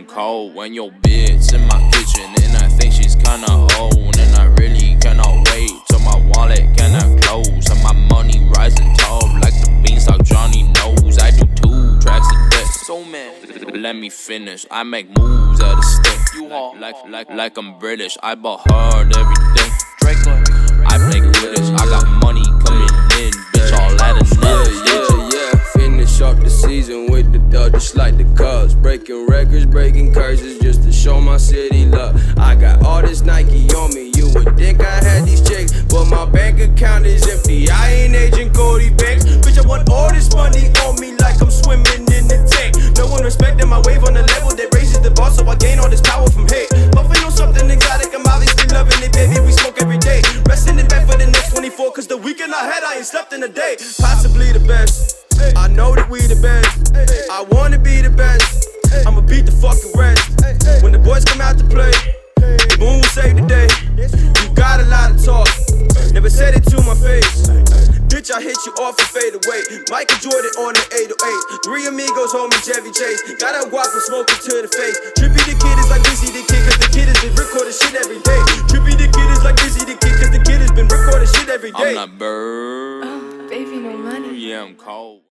I'm cold when your bitch in my kitchen and I think she's kinda old, and I really cannot wait till my wallet cannot close and my money rising tall like the beanstalk Johnny knows. I do 2 tracks a day. So man, let me finish. I make moves at a stick. You like I'm British. I bought hard every day. I play Quidditch. I got money coming in, bitch. All out of nothing. Yeah. Finish off the season with the dub, just like the Cubs. Breaking records, breaking curses, just to show my city love. I got all this Nike on me. You would think I had these checks, but my bank account is empty. I ain't Agent Cody Banks. Bitch, I want all this money on me like I'm swimming in the tank. No one respecting my wave on the level that raises the bar, so I gain all this power from hate. Puffing on something exotic, I'm obviously loving it, baby. We smoke every day. Resting in bed for the next 24, cause the weekend I had, I ain't slept in a day. Possibly the best. I know that we the best. I wanna be the best. I'ma beat the fucking rest. When the boys come out to play, the moon will save the day. You got a lot of talk, never said it to my face. Bitch, I hit you off and fade away. Michael Jordan on the 808. 3 amigos, homie Chevy Chase. Got a guap for smoking to the face. Trippy the kid is like Busy the kid, cause the kid has been recording shit every day. Trippy the kid is like Busy the kid, cause the kid has been recording shit every day. I'm not bird. Baby, no money. Yeah, I'm cold.